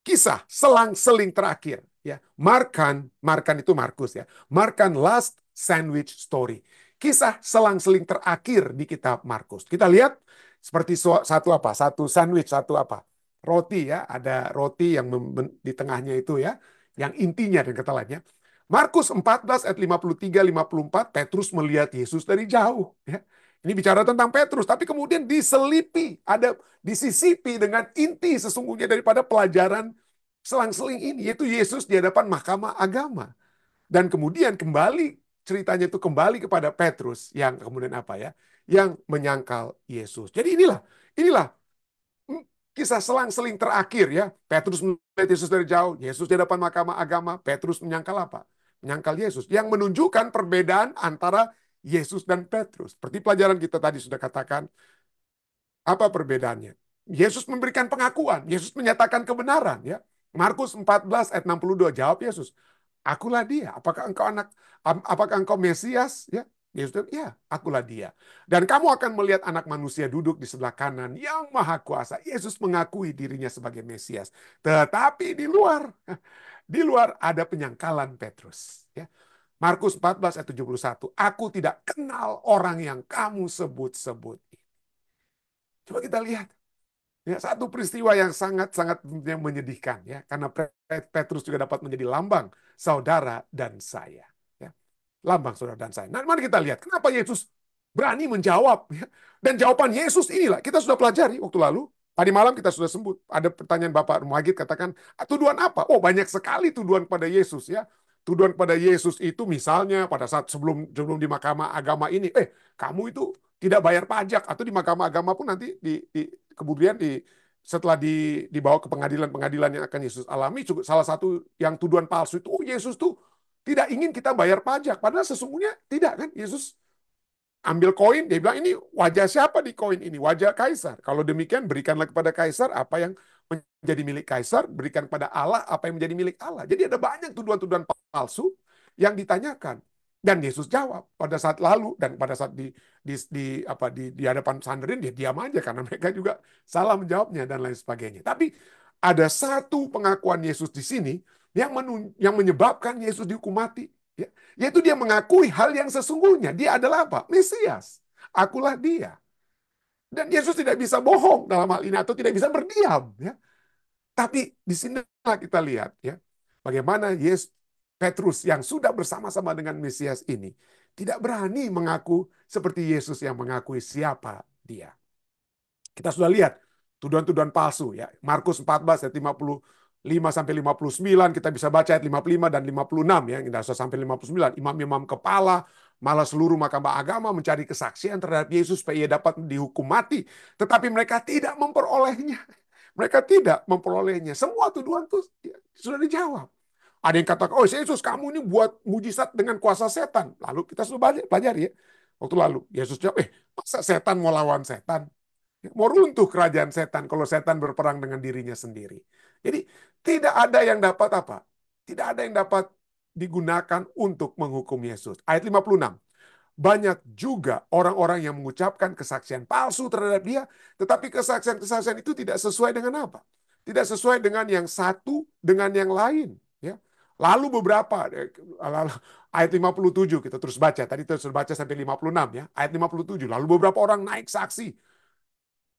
Kisah selang-seling terakhir. Ya, Markan itu Markus ya. Markan last sandwich story. Kisah selang-seling terakhir di kitab Markus. Kita lihat seperti satu apa? Satu sandwich, satu apa? Roti ya, ada roti yang di tengahnya itu ya, yang intinya dan kata lainnya. Markus 14 ayat 53-54, Petrus melihat Yesus dari jauh. Ya. Ini bicara tentang Petrus, tapi kemudian diselipi, ada disisipi dengan inti sesungguhnya daripada pelajaran selang-seling ini, yaitu Yesus di hadapan mahkamah agama. Dan kemudian kembali, ceritanya itu kembali kepada Petrus, yang kemudian apa ya, yang menyangkal Yesus. Jadi inilah kisah selang-seling terakhir ya. Petrus melihat Yesus dari jauh, Yesus di hadapan mahkamah agama, Petrus menyangkal apa? Menyangkal Yesus. Yang menunjukkan perbedaan antara Yesus dan Petrus. Seperti pelajaran kita tadi sudah katakan, apa perbedaannya? Yesus memberikan pengakuan, Yesus menyatakan kebenaran ya. Markus 14 ayat 62, jawab Yesus, "Akulah dia. Apakah engkau Mesias?" Ya. Yesus bilang, "Ya, akulah dia. Dan kamu akan melihat anak manusia duduk di sebelah kanan yang maha kuasa." Yesus mengakui dirinya sebagai Mesias. Tetapi di luar ada penyangkalan Petrus. Ya. Markus 14 ayat 71, "Aku tidak kenal orang yang kamu sebut-sebut." Coba kita lihat. Ya, satu peristiwa yang sangat-sangat menyedihkan ya, karena Petrus juga dapat menjadi lambang saudara dan saya. Ya, lambang saudara dan saya. Nah, mari kita lihat kenapa Yesus berani menjawab. Ya. Dan jawaban Yesus inilah kita sudah pelajari waktu lalu. Tadi malam kita sudah sebut. Ada pertanyaan Bapak Muhagid katakan, tuduhan apa? Oh, banyak sekali tuduhan pada Yesus ya. Tuduhan pada Yesus itu misalnya pada saat sebelum sebelum di mahkamah agama ini, kamu itu tidak bayar pajak, atau di mahkamah agama pun nanti kemudian setelah dibawa ke pengadilan-pengadilan yang akan Yesus alami, salah satu yang tuduhan palsu itu, oh Yesus tuh tidak ingin kita bayar pajak, padahal sesungguhnya tidak kan. Yesus ambil koin, dia bilang ini wajah siapa di koin ini? Wajah kaisar. Kalau demikian berikanlah kepada kaisar apa yang menjadi milik kaisar, berikan kepada Allah apa yang menjadi milik Allah. Jadi ada banyak tuduhan-tuduhan palsu yang ditanyakan. Dan Yesus jawab pada saat lalu, dan pada saat di hadapan Sanhedrin dia diam aja karena mereka juga salah menjawabnya dan lain sebagainya. Tapi ada satu pengakuan Yesus di sini yang menyebabkan Yesus dihukum mati. Ya, yaitu dia mengakui hal yang sesungguhnya. Dia adalah apa? Mesias. Akulah dia. Dan Yesus tidak bisa bohong dalam hal ini atau tidak bisa berdiam. Ya. Tapi di sinilah kita lihat ya bagaimana Petrus yang sudah bersama-sama dengan Mesias ini tidak berani mengaku seperti Yesus yang mengakui siapa dia. Kita sudah lihat tuduhan-tuduhan palsu ya. Markus 14 ayat 55 sampai 59 kita bisa baca ayat 55 dan 56 ya. Tidak usah sampai 59. Imam-imam kepala malah seluruh mahkamah agama mencari kesaksian terhadap Yesus supaya ia dapat dihukum mati, tetapi mereka tidak memperolehnya. Mereka tidak memperolehnya. Semua tuduhan itu ya, sudah dijawab. Ada yang katakan, oh Yesus kamu ini buat mujizat dengan kuasa setan. Lalu kita sudah pelajari ya. Waktu lalu Yesus jawab, masa setan mau lawan setan? Mau runtuh kerajaan setan kalau setan berperang dengan dirinya sendiri. Jadi tidak ada yang dapat apa? Tidak ada yang dapat digunakan untuk menghukum Yesus. Ayat 56. Banyak juga orang-orang yang mengucapkan kesaksian palsu terhadap dia, tetapi kesaksian-kesaksian itu tidak sesuai dengan apa? Tidak sesuai dengan yang satu dengan yang lain. Ya. Lalu beberapa, ayat 57 kita terus baca, tadi terus baca sampai 56 ya, ayat 57. Lalu beberapa orang naik saksi.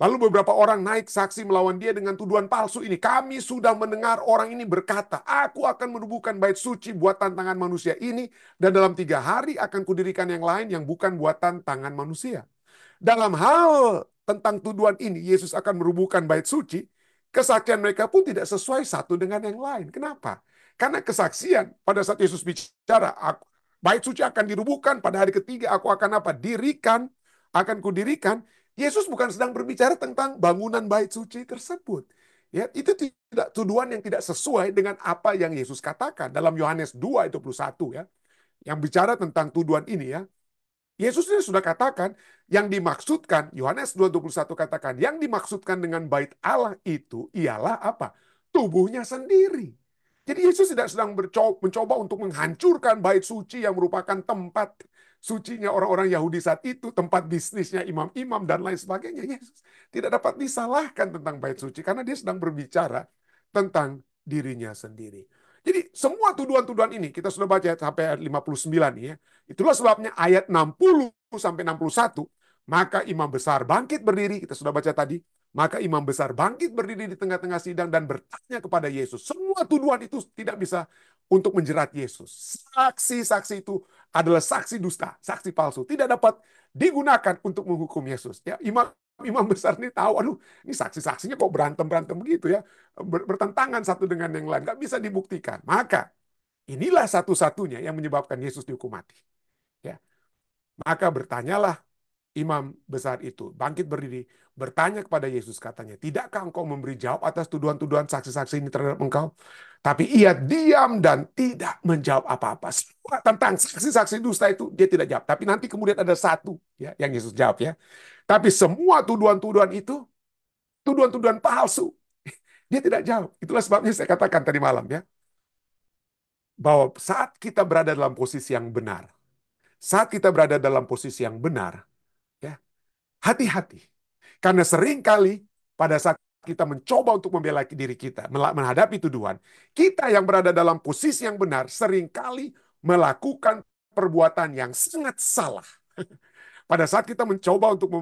Lalu beberapa orang naik saksi melawan dia dengan tuduhan palsu ini. Kami sudah mendengar orang ini berkata, aku akan menubuhkan bait suci buatan tangan manusia ini, dan dalam 3 hari akan kudirikan yang lain yang bukan buatan tangan manusia. Dalam hal tentang tuduhan ini, Yesus akan merubuhkan bait suci, kesaksian mereka pun tidak sesuai satu dengan yang lain. Kenapa? Karena kesaksian pada saat Yesus bicara, bait suci akan dirubuhkan, pada hari ketiga aku akan apa? Akan kudirikan. Yesus bukan sedang berbicara tentang bangunan bait suci tersebut. Ya, itu tidak tuduhan yang tidak sesuai dengan apa yang Yesus katakan dalam Yohanes 2 ayat 21 ya. Yang bicara tentang tuduhan ini ya. Yesus sudah katakan yang dimaksudkan Yohanes 2:21 katakan yang dimaksudkan dengan bait Allah itu ialah apa? Tubuhnya sendiri. Jadi Yesus tidak sedang mencoba untuk menghancurkan bait suci yang merupakan tempat sucinya orang-orang Yahudi saat itu, tempat bisnisnya imam-imam dan lain sebagainya. Yesus tidak dapat disalahkan tentang bait suci karena dia sedang berbicara tentang dirinya sendiri. Jadi semua tuduhan-tuduhan ini kita sudah baca sampai ayat 59 ya. Itulah sebabnya ayat 60 sampai 61, maka imam besar bangkit berdiri, kita sudah baca tadi. Maka imam besar bangkit berdiri di tengah-tengah sidang dan bertanya kepada Yesus. Semua tuduhan itu tidak bisa untuk menjerat Yesus. Saksi-saksi itu adalah saksi dusta, saksi palsu. Tidak dapat digunakan untuk menghukum Yesus. Ya, imam besar ini tahu, aduh, ini saksi-saksinya kok berantem-berantem begitu ya. Bertentangan satu dengan yang lain. Nggak bisa dibuktikan. Maka inilah satu-satunya yang menyebabkan Yesus dihukum mati. Ya. Maka bertanyalah imam besar itu, bangkit berdiri, bertanya kepada Yesus, katanya, tidakkah engkau memberi jawab atas tuduhan-tuduhan saksi-saksi ini terhadap engkau? Tapi ia diam dan tidak menjawab apa-apa. Semua tentang saksi-saksi dusta itu dia tidak jawab. Tapi nanti kemudian ada satu ya yang Yesus jawab ya. Tapi semua tuduhan-tuduhan itu, tuduhan-tuduhan palsu. Dia tidak jawab. Itulah sebabnya saya katakan tadi malam ya, bahwa saat kita berada dalam posisi yang benar, saat kita berada dalam posisi yang benar, ya, hati-hati. Karena seringkali pada saat kita mencoba untuk membela diri kita, menghadapi tuduhan, kita yang berada dalam posisi yang benar seringkali melakukan perbuatan yang sangat salah. Pada saat kita mencoba untuk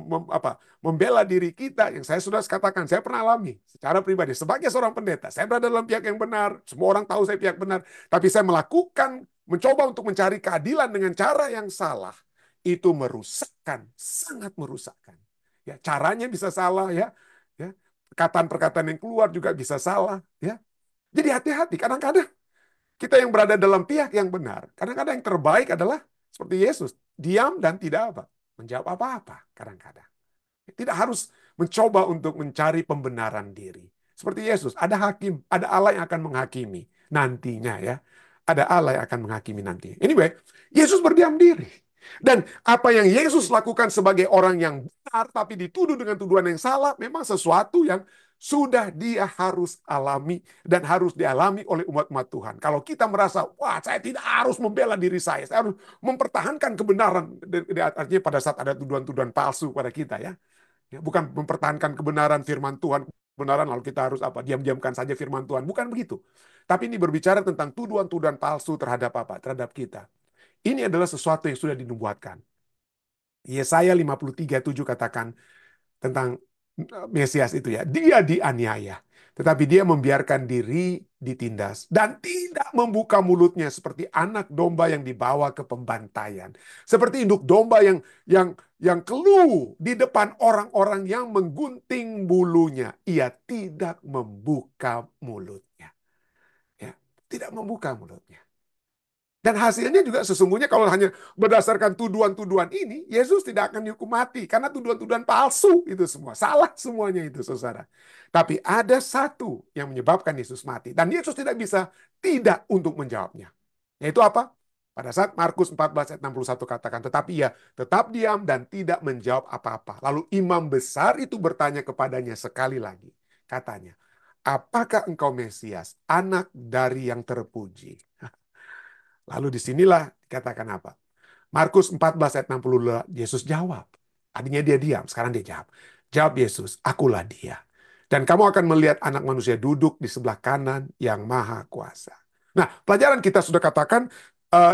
membela diri kita, yang saya sudah katakan, saya pernah alami secara pribadi. Sebagai seorang pendeta, saya berada dalam pihak yang benar. Semua orang tahu saya pihak benar. Tapi saya mencoba untuk mencari keadilan dengan cara yang salah. Itu merusakkan, sangat merusakkan. Ya, caranya bisa salah ya. Ya, perkataan-perkataan yang keluar juga bisa salah. Ya, jadi hati-hati. Kadang-kadang kita yang berada dalam pihak yang benar, kadang-kadang yang terbaik adalah seperti Yesus, diam dan tidak menjawab apa-apa kadang-kadang. Tidak harus mencoba untuk mencari pembenaran diri. Seperti Yesus, ada hakim, ada Allah yang akan menghakimi nantinya ya. Ada Allah yang akan menghakimi nanti. Anyway, Yesus berdiam diri. Dan apa yang Yesus lakukan sebagai orang yang benar tapi dituduh dengan tuduhan yang salah memang sesuatu yang sudah dia harus alami dan harus dialami oleh umat-umat Tuhan. Kalau kita merasa, wah saya tidak harus membela diri saya harus mempertahankan kebenaran. Artinya pada saat ada tuduhan-tuduhan palsu pada kita ya. Bukan mempertahankan kebenaran firman Tuhan, kebenaran lalu kita harus diam-diamkan saja firman Tuhan. Bukan begitu. Tapi ini berbicara tentang tuduhan-tuduhan palsu terhadap apa? Terhadap kita. Ini adalah sesuatu yang sudah dinubuatkan. Yesaya 53:7 katakan tentang Mesias itu ya. Dia dianiaya, tetapi dia membiarkan diri ditindas dan tidak membuka mulutnya seperti anak domba yang dibawa ke pembantaian. Seperti induk domba yang keluh di depan orang-orang yang menggunting bulunya. Ia tidak membuka mulutnya. Ya, tidak membuka mulutnya. Dan hasilnya juga sesungguhnya kalau hanya berdasarkan tuduhan-tuduhan ini, Yesus tidak akan dihukum mati. Karena tuduhan-tuduhan palsu itu semua. Salah semuanya itu, saudara. Tapi ada satu yang menyebabkan Yesus mati. Dan Yesus tidak bisa tidak untuk menjawabnya. Yaitu apa? Pada saat Markus 14 ayat 61 katakan, tetapi ia tetap diam dan tidak menjawab apa-apa. Lalu imam besar itu bertanya kepadanya sekali lagi. Katanya, apakah engkau Mesias, anak dari yang terpuji? Lalu disinilah dikatakan apa? Markus 14 ayat 62, Yesus jawab. Tadinya dia diam, sekarang dia jawab. Jawab Yesus, akulah dia. Dan kamu akan melihat anak manusia duduk di sebelah kanan yang maha kuasa. Nah, pelajaran kita sudah katakan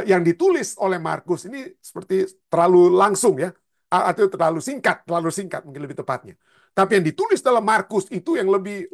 yang ditulis oleh Markus ini seperti terlalu langsung ya. Atau terlalu singkat mungkin lebih tepatnya. Tapi yang ditulis dalam Markus itu yang lebih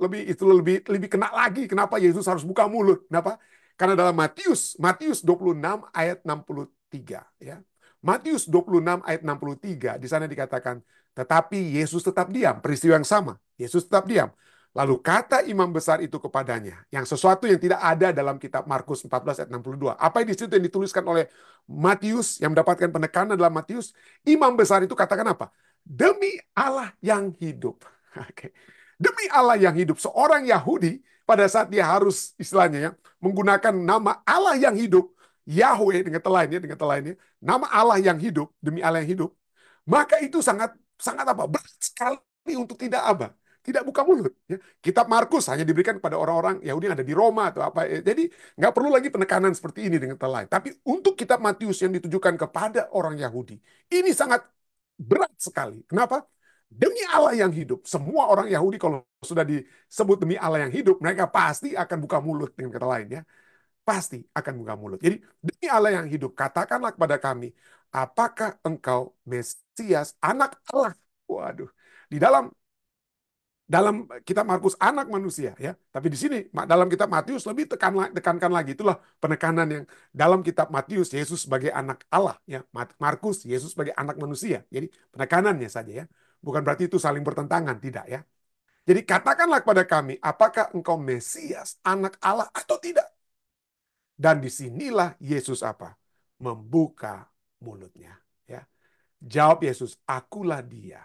kena lagi. Kenapa Yesus harus buka mulut? Kenapa? Karena dalam Matius 26 ayat 63 ya. Matius 26 ayat 63 di sana dikatakan, tetapi Yesus tetap diam, peristiwa yang sama. Yesus tetap diam. Lalu kata imam besar itu kepadanya, yang sesuatu yang tidak ada dalam kitab Markus 14 ayat 62. Apa yang di situ yang dituliskan oleh Matius yang mendapatkan penekanan dalam Matius, imam besar itu katakan apa? Demi Allah yang hidup. Oke. Demi Allah yang hidup, seorang Yahudi pada saat dia harus istilahnya ya menggunakan nama Allah yang hidup, Yahweh dengan lainnya, nama Allah yang hidup, demi Allah yang hidup, maka itu sangat sangat berat sekali untuk tidak buka mulut. Ya. Kitab Markus hanya diberikan kepada orang-orang Yahudi yang ada di Roma atau apa. Jadi nggak perlu lagi penekanan seperti ini dengan kata lain. Tapi untuk kitab Matius yang ditujukan kepada orang Yahudi, ini sangat berat sekali. Kenapa? Demi Allah yang hidup. Semua orang Yahudi kalau sudah disebut demi Allah yang hidup, mereka pasti akan buka mulut, dengan kata lain ya. Pasti akan buka mulut. Jadi demi Allah yang hidup, katakanlah kepada kami, apakah engkau Mesias, anak Allah? Waduh. Di dalam kitab Markus anak manusia ya, tapi di sini dalam kitab Matius lebih tekankan lagi, itulah penekanan yang dalam kitab Matius Yesus sebagai anak Allah ya, Markus Yesus sebagai anak manusia. Jadi penekanannya saja ya, bukan berarti itu saling bertentangan, tidak ya. Jadi katakanlah kepada kami, apakah engkau Mesias, anak Allah atau tidak? Dan disinilah Yesus apa? Membuka mulutnya ya. Jawab Yesus, akulah dia.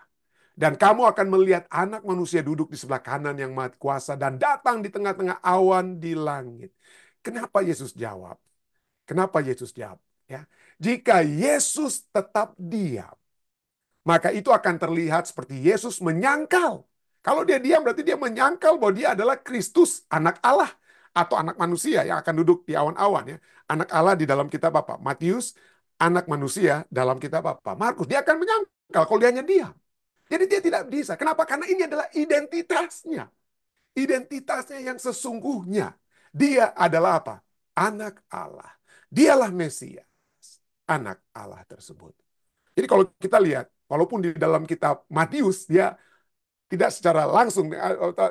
Dan kamu akan melihat anak manusia duduk di sebelah kanan yang maha kuasa dan datang di tengah-tengah awan di langit. Kenapa Yesus jawab? Kenapa Yesus jawab? Ya, jika Yesus tetap diam, maka itu akan terlihat seperti Yesus menyangkal. Kalau dia diam berarti dia menyangkal bahwa dia adalah Kristus, anak Allah atau anak manusia yang akan duduk di awan-awan ya. Anak Allah di dalam kitab apa? Matius, anak manusia dalam kitab apa? Markus. Dia akan menyangkal kalau dia hanya diam. Jadi dia tidak bisa. Kenapa? Karena ini adalah identitasnya. Identitasnya yang sesungguhnya. Dia adalah apa? Anak Allah. Dialah Mesias. Anak Allah tersebut. Jadi kalau kita lihat, walaupun di dalam kitab Matius, dia tidak secara langsung,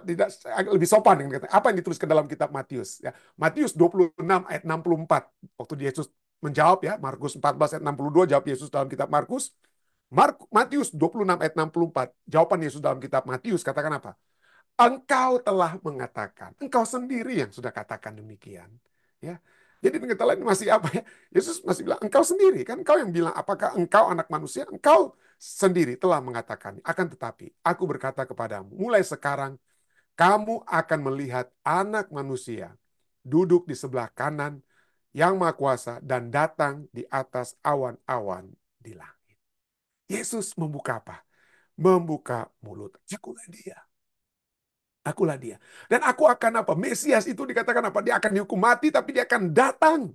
tidak lebih sopan dengan kata, apa yang dituliskan dalam kitab Matius. Ya. Matius 26 ayat 64. Waktu Yesus menjawab ya, Markus 14 ayat 62, jawab Yesus dalam kitab Markus. Matius 26 ayat 64, jawaban Yesus dalam kitab Matius katakan apa? Engkau telah mengatakan, engkau sendiri yang sudah katakan demikian. Ya, jadi dengan kata lain masih apa ya? Yesus masih bilang engkau sendiri kan, engkau yang bilang apakah engkau anak manusia? Engkau sendiri telah mengatakan. Akan tetapi aku berkata kepadamu, mulai sekarang kamu akan melihat anak manusia duduk di sebelah kanan yang maha kuasa dan datang di atas awan-awan di langit. Yesus membuka apa? Membuka mulut. Akulah dia. Akulah dia. Dan aku akan apa? Mesias itu dikatakan apa? Dia akan dihukum mati, tapi dia akan datang.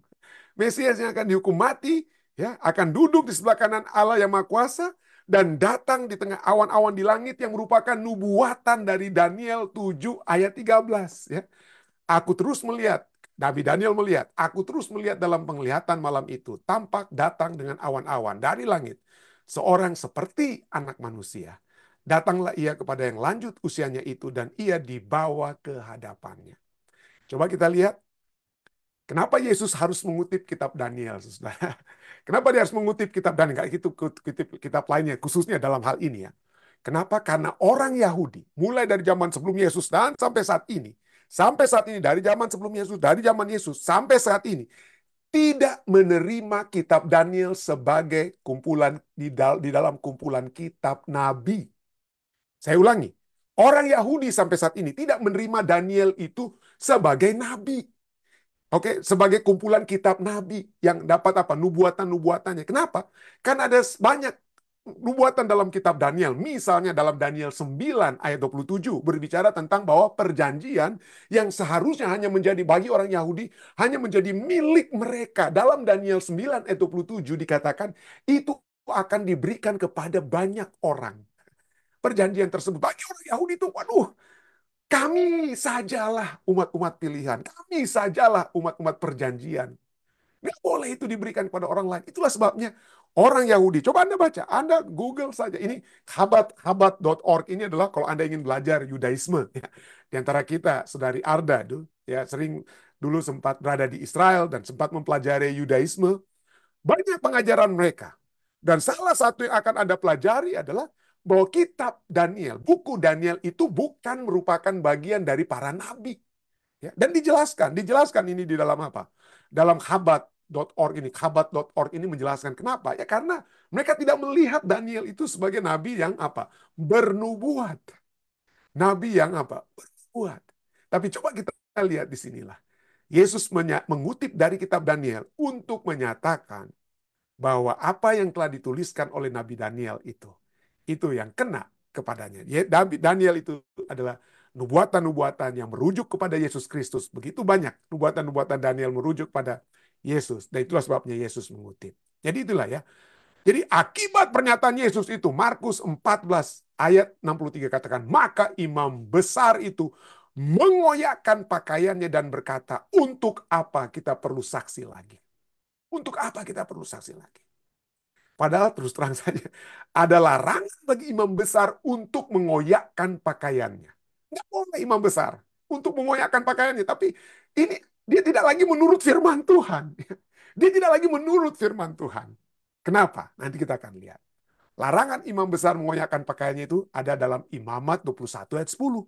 Mesias yang akan dihukum mati, ya, akan duduk di sebelah kanan Allah yang Maha Kuasa, dan datang di tengah awan-awan di langit yang merupakan nubuatan dari Daniel 7 ayat 13. Ya. Aku terus melihat, Nabi Daniel melihat, aku terus melihat dalam penglihatan malam itu, tampak datang dengan awan-awan dari langit, seorang seperti anak manusia. Datanglah ia kepada yang lanjut usianya itu, dan ia dibawa ke hadapannya. Coba kita lihat, kenapa Yesus harus mengutip kitab Daniel, saudara? Kenapa dia harus mengutip kitab Daniel? Kayak gitu, kutip kitab lainnya, khususnya dalam hal ini ya. Kenapa? Karena orang Yahudi, mulai dari zaman sebelum Yesus dan sampai saat ini, dari zaman sebelum Yesus, dari zaman Yesus, sampai saat ini, tidak menerima kitab Daniel sebagai kumpulan di dalam kumpulan kitab Nabi. Saya ulangi, orang Yahudi sampai saat ini tidak menerima Daniel itu sebagai nabi. Oke, sebagai kumpulan kitab nabi yang dapat apa? Nubuatan-nubuatannya. Kenapa? Karena ada banyak nubuatan dalam kitab Daniel. Misalnya dalam Daniel 9 ayat 27 berbicara tentang bahwa perjanjian yang seharusnya hanya menjadi bagi orang Yahudi, hanya menjadi milik mereka. Dalam Daniel 9 ayat 27 dikatakan itu akan diberikan kepada banyak orang. Perjanjian tersebut bagi orang Yahudi itu, waduh, kami sajalah umat-umat pilihan, kami sajalah umat-umat perjanjian. Nggak boleh itu diberikan kepada orang lain. Itulah sebabnya orang Yahudi, coba Anda baca, Anda Google saja. Ini Chabad.org, ini adalah kalau Anda ingin belajar Yudaisme. Ya. Di antara kita, Saudari Arda, ya, sering dulu sempat berada di Israel dan sempat mempelajari Yudaisme. Banyak pengajaran mereka. Dan salah satu yang akan Anda pelajari adalah bahwa kitab Daniel, buku Daniel itu bukan merupakan bagian dari para nabi. Ya, dan dijelaskan ini di dalam apa? Dalam Chabad.org ini menjelaskan kenapa? Ya karena mereka tidak melihat Daniel itu sebagai nabi yang apa? Bernubuat. Nabi yang apa? Bernubuat. Tapi coba kita lihat di sinilah. Yesus mengutip dari kitab Daniel untuk menyatakan bahwa apa yang telah dituliskan oleh Nabi Daniel itu yang kena kepadanya. Daniel itu adalah nubuatan-nubuatan yang merujuk kepada Yesus Kristus. Begitu banyak nubuatan-nubuatan Daniel merujuk pada Yesus. Dan itulah sebabnya Yesus mengutip. Jadi itulah ya. Jadi akibat pernyataan Yesus itu, Markus 14 Ayat 63 katakan, maka imam besar itu mengoyakkan pakaiannya dan berkata, untuk apa kita perlu saksi lagi? Untuk apa kita perlu saksi lagi? Padahal terus terang saja, ada larangan bagi imam besar untuk mengoyakkan pakaiannya. Nggak boleh imam besar untuk mengoyakkan pakaiannya. Tapi ini dia tidak lagi menurut firman Tuhan. Dia tidak lagi menurut firman Tuhan. Kenapa? Nanti kita akan lihat. Larangan imam besar mengoyakkan pakaiannya itu ada dalam Imamat 21 ayat 10.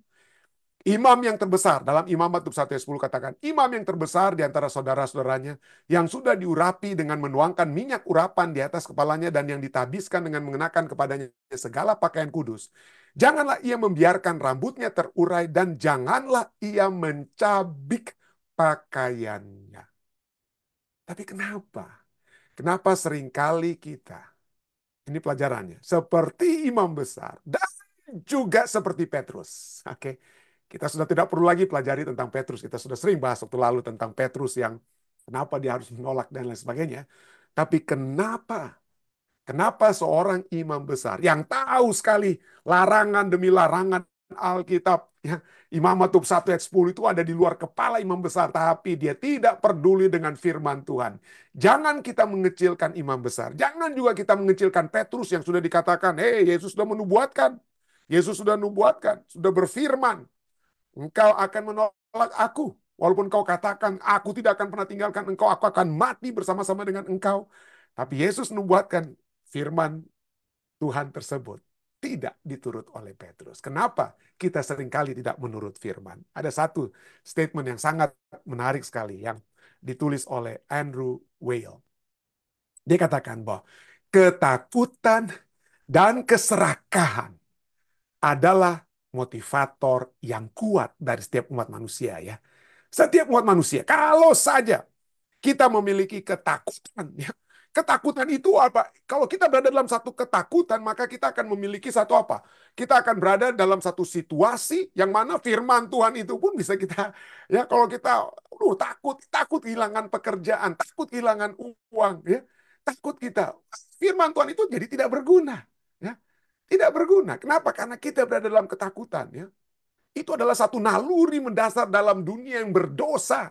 Imam yang terbesar, dalam Imamat 21 ayat 10 katakan, imam yang terbesar di antara saudara-saudaranya yang sudah diurapi dengan menuangkan minyak urapan di atas kepalanya dan yang ditabiskan dengan mengenakan kepadanya segala pakaian kudus. Janganlah ia membiarkan rambutnya terurai dan janganlah ia mencabik pakaiannya. Tapi kenapa? Kenapa seringkali kita, ini pelajarannya, seperti imam besar dan juga seperti Petrus. Oke, kita sudah tidak perlu lagi pelajari tentang Petrus. Kita sudah sering bahas waktu lalu tentang Petrus yang kenapa dia harus menolak dan lain sebagainya. Tapi kenapa? Kenapa seorang imam besar yang tahu sekali larangan demi larangan Alkitab, ya, Imamat 1 ayat 10 itu ada di luar kepala imam besar, tapi dia tidak peduli dengan firman Tuhan. Jangan kita mengecilkan imam besar. Jangan juga kita mengecilkan Petrus yang sudah dikatakan, hei, Yesus sudah menubuatkan. Yesus sudah menubuatkan, sudah berfirman. Engkau akan menolak aku. Walaupun kau katakan, aku tidak akan pernah tinggalkan engkau, aku akan mati bersama-sama dengan engkau. Tapi Yesus menubuatkan firman Tuhan tersebut tidak diturut oleh Petrus. Kenapa kita seringkali tidak menurut firman? Ada satu statement yang sangat menarik sekali yang ditulis oleh Andrew Weil. Dia katakan bahwa ketakutan dan keserakahan adalah motivator yang kuat dari setiap umat manusia, ya. Setiap umat manusia, kalau saja kita memiliki ketakutan, ya. Ketakutan itu apa? Kalau kita berada dalam satu ketakutan, maka kita akan memiliki satu apa? Kita akan berada dalam satu situasi yang mana firman Tuhan itu pun bisa kita, ya, kalau kita takut, takut kehilangan pekerjaan, takut kehilangan uang, ya. Takut kita. Firman Tuhan itu jadi tidak berguna, ya. Tidak berguna. Kenapa? Karena kita berada dalam ketakutan, ya. Itu adalah satu naluri mendasar dalam dunia yang berdosa.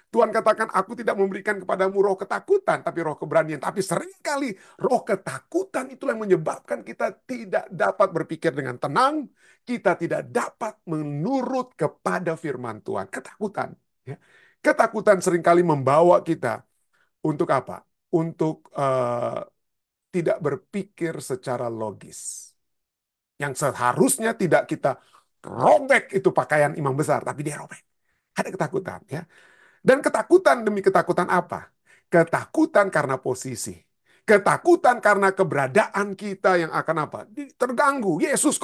Tuhan katakan, aku tidak memberikan kepadamu roh ketakutan, tapi roh keberanian. Tapi seringkali roh ketakutan itulah yang menyebabkan kita tidak dapat berpikir dengan tenang. Kita tidak dapat menurut kepada firman Tuhan. Ketakutan, ya. Ketakutan seringkali membawa kita untuk apa? Untuk tidak berpikir secara logis. Yang seharusnya tidak kita robek itu pakaian imam besar, tapi dia robek. Ada ketakutan, ya. Dan ketakutan demi ketakutan apa? Ketakutan karena posisi. Ketakutan karena keberadaan kita yang akan apa? Terganggu. Yesus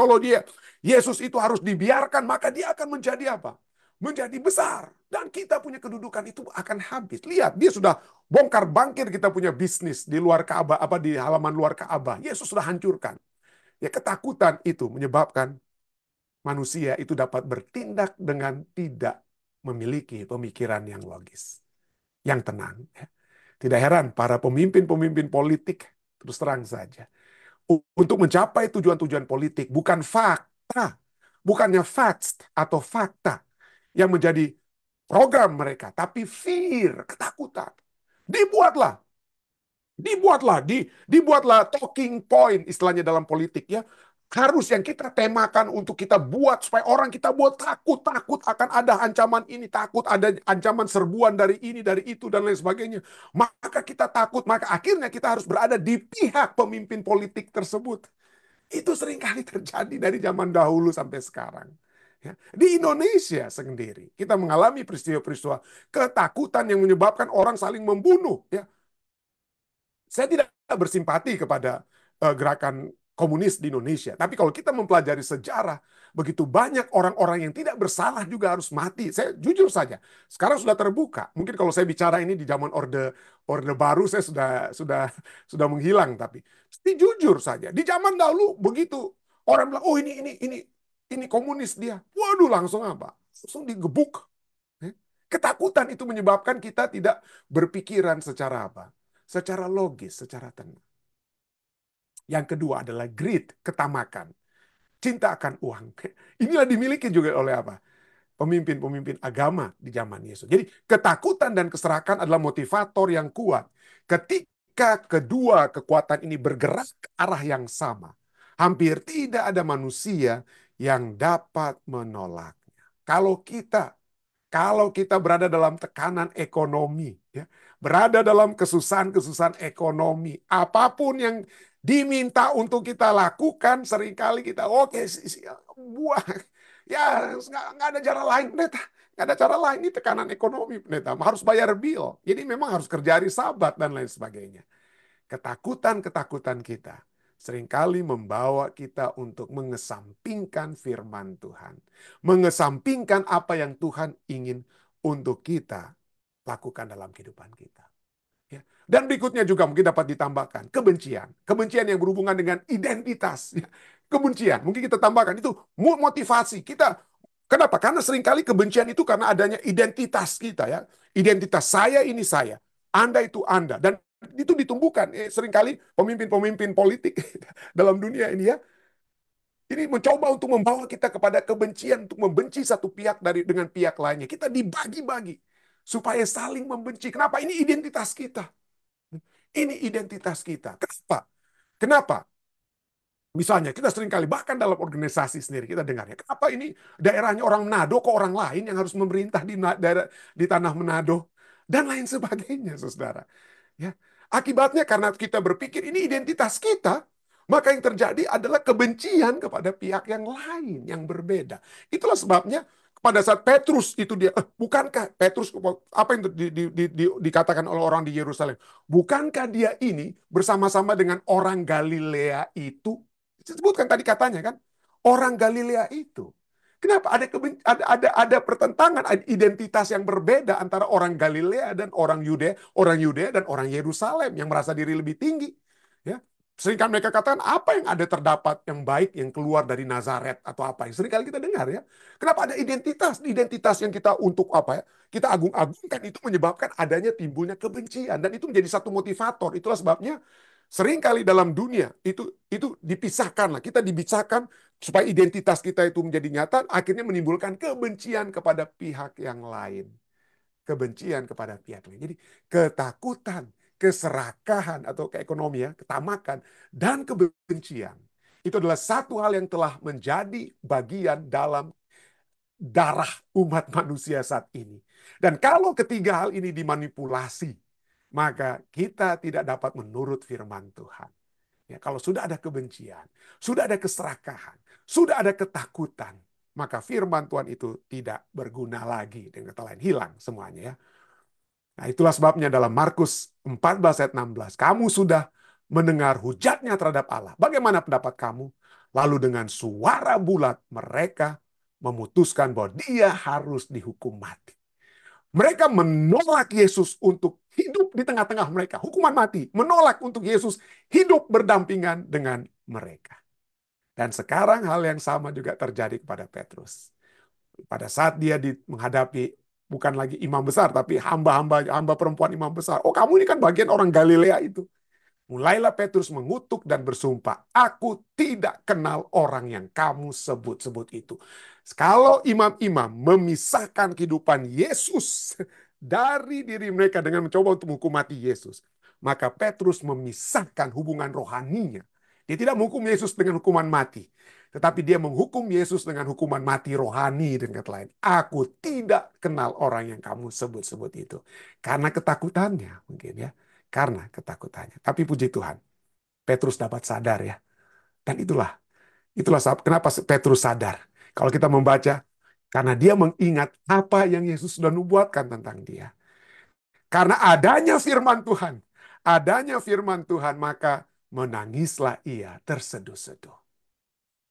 itu harus dibiarkan, maka dia akan menjadi apa? Menjadi besar. Dan kita punya kedudukan itu akan habis. Lihat, dia sudah bongkar bangkir kita punya bisnis di luar Ka'bah, apa di halaman luar Ka'bah. Yesus sudah hancurkan. Ya, ketakutan itu menyebabkan manusia itu dapat bertindak dengan tidak memiliki pemikiran yang logis, yang tenang. Tidak heran para pemimpin-pemimpin politik, terus terang saja, untuk mencapai tujuan-tujuan politik, bukan fakta, bukannya facts atau fakta yang menjadi program mereka, tapi fear, ketakutan. Dibuatlah dibuatlah talking point istilahnya dalam politik, ya. Harus yang kita temakan untuk kita buat supaya orang kita buat takut akan ada ancaman ini, takut ada ancaman serbuan dari ini, dari itu dan lain sebagainya. Maka kita takut, maka akhirnya kita harus berada di pihak pemimpin politik tersebut. Itu seringkali terjadi dari zaman dahulu sampai sekarang. Ya. Di Indonesia sendiri kita mengalami peristiwa-peristiwa ketakutan yang menyebabkan orang saling membunuh, ya. Saya tidak bersimpati kepada gerakan komunis di Indonesia. Tapi kalau kita mempelajari sejarah, begitu banyak orang-orang yang tidak bersalah juga harus mati. Saya jujur saja, sekarang sudah terbuka. Mungkin kalau saya bicara ini di zaman orde baru, saya sudah menghilang. Tapi jujur saja, di zaman dahulu begitu orang bilang, oh ini komunis dia. Waduh, langsung apa? Langsung digebuk. Ketakutan itu menyebabkan kita tidak berpikiran secara apa? Secara logis, secara tenang. Yang kedua adalah greed, ketamakan. cinta akan uang. Inilah dimiliki juga oleh apa? Pemimpin-pemimpin agama di zaman Yesus. Jadi ketakutan dan keserakahan adalah motivator yang kuat. Ketika kedua kekuatan ini bergerak ke arah yang sama, hampir tidak ada manusia yang dapat menolaknya. Kalau kita berada dalam tekanan ekonomi, ya, berada dalam kesusahan-kesusahan ekonomi, apapun yang diminta untuk kita lakukan, seringkali kita, oke, buah, ya nggak ada cara lain, pendeta. Nggak ada cara lain, ini tekanan ekonomi, pendeta. Harus bayar bill. Jadi memang harus kerja hari Sabat dan lain sebagainya. Ketakutan-ketakutan kita seringkali membawa kita untuk mengesampingkan firman Tuhan. Mengesampingkan apa yang Tuhan ingin untuk kita lakukan dalam kehidupan kita. Ya. Dan berikutnya juga mungkin dapat ditambahkan kebencian. Kebencian yang berhubungan dengan identitas. Ya. Kebencian, mungkin kita tambahkan itu motivasi kita. Kenapa? Karena seringkali kebencian itu karena adanya identitas kita, ya. Identitas saya ini saya, Anda itu Anda. Dan itu ditumbuhkan. Seringkali pemimpin-pemimpin politik dalam dunia ini, ya, ini mencoba untuk membawa kita kepada kebencian, untuk membenci satu pihak dengan pihak lainnya. Kita dibagi-bagi supaya saling membenci. Kenapa? Ini identitas kita. Ini identitas kita. Kenapa? Kenapa? Misalnya, kita seringkali, bahkan dalam organisasi sendiri, kita dengarnya, kenapa ini daerahnya orang Manado, kok orang lain yang harus memerintah di tanah Manado? Dan lain sebagainya, saudara. Ya. Akibatnya karena kita berpikir ini identitas kita, maka yang terjadi adalah kebencian kepada pihak yang lain, yang berbeda. Itulah sebabnya pada saat Petrus itu dia, bukankah Petrus, apa yang dikatakan oleh orang di Yerusalem? Bukankah dia ini bersama-sama dengan orang Galilea itu? Disebutkan tadi katanya kan, orang Galilea itu. Kenapa ada pertentangan identitas yang berbeda antara orang Galilea dan orang Yudea dan orang Yerusalem yang merasa diri lebih tinggi. Ya, seringkali mereka katakan apa yang ada terdapat yang baik yang keluar dari Nazaret atau apa yang seringkali kita dengar, ya. Kenapa ada identitas yang kita untuk apa, ya? Kita agung-agungkan, itu menyebabkan adanya timbulnya kebencian dan itu menjadi satu motivator. Itulah sebabnya seringkali dalam dunia itu dipisahkan lah. Kita dipisahkan supaya identitas kita itu menjadi nyata, akhirnya menimbulkan kebencian kepada pihak yang lain. Kebencian kepada pihak lain. Jadi ketakutan, keserakahan atau keekonomian, ketamakan, dan kebencian. Itu adalah satu hal yang telah menjadi bagian dalam darah umat manusia saat ini. Dan kalau ketiga hal ini dimanipulasi, maka kita tidak dapat menurut firman Tuhan. Ya, kalau sudah ada kebencian, sudah ada keserakahan, sudah ada ketakutan, maka firman Tuhan itu tidak berguna lagi. Dengan kata lain, hilang semuanya, ya. Nah, itulah sebabnya dalam Markus 14 ayat 16, kamu sudah mendengar hujatnya terhadap Allah. Bagaimana pendapat kamu? Lalu dengan suara bulat mereka memutuskan bahwa dia harus dihukum mati. Mereka menolak Yesus untuk hidup di tengah-tengah mereka. Hukuman mati. Menolak untuk Yesus hidup berdampingan dengan mereka. Dan sekarang hal yang sama juga terjadi kepada Petrus. Pada saat dia menghadapi bukan lagi imam besar, tapi hamba perempuan imam besar. Oh, kamu ini kan bagian orang Galilea itu. Mulailah Petrus mengutuk dan bersumpah, aku tidak kenal orang yang kamu sebut-sebut itu. Kalau imam-imam memisahkan kehidupan Yesus dari diri mereka dengan mencoba untuk menghukum mati Yesus, maka Petrus memisahkan hubungan rohaninya. Dia tidak menghukum Yesus dengan hukuman mati, tetapi dia menghukum Yesus dengan hukuman mati rohani. Dengan kata lain, aku tidak kenal orang yang kamu sebut-sebut itu. Karena ketakutannya mungkin, ya. Karena ketakutannya. Tapi puji Tuhan, Petrus dapat sadar, ya. Dan itulah kenapa Petrus sadar. Kalau kita membaca, karena dia mengingat apa yang Yesus sudah nubuatkan tentang dia. Karena adanya firman Tuhan, maka menangislah ia terseduh-seduh.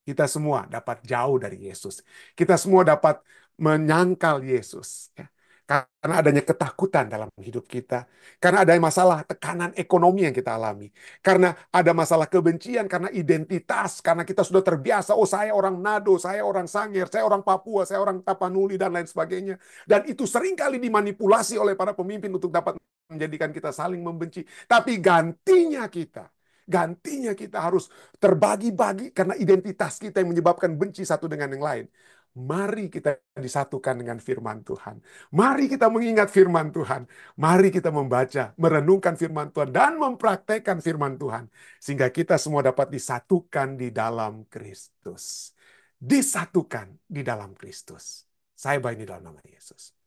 Kita semua dapat jauh dari Yesus. Kita semua dapat menyangkal Yesus. Ya. Karena adanya ketakutan dalam hidup kita. Karena ada masalah tekanan ekonomi yang kita alami. Karena ada masalah kebencian, karena identitas. Karena kita sudah terbiasa, oh saya orang Nado, saya orang Sangir, saya orang Papua, saya orang Tapanuli, dan lain sebagainya. Dan itu seringkali dimanipulasi oleh para pemimpin untuk dapat menjadikan kita saling membenci. Tapi gantinya kita Gantinya kita harus terbagi-bagi karena identitas kita yang menyebabkan benci satu dengan yang lain. Mari kita disatukan dengan firman Tuhan. Mari kita mengingat firman Tuhan. Mari kita membaca, merenungkan firman Tuhan, dan mempraktekkan firman Tuhan. Sehingga kita semua dapat disatukan di dalam Kristus. Disatukan di dalam Kristus. Saya baik di dalam nama Yesus.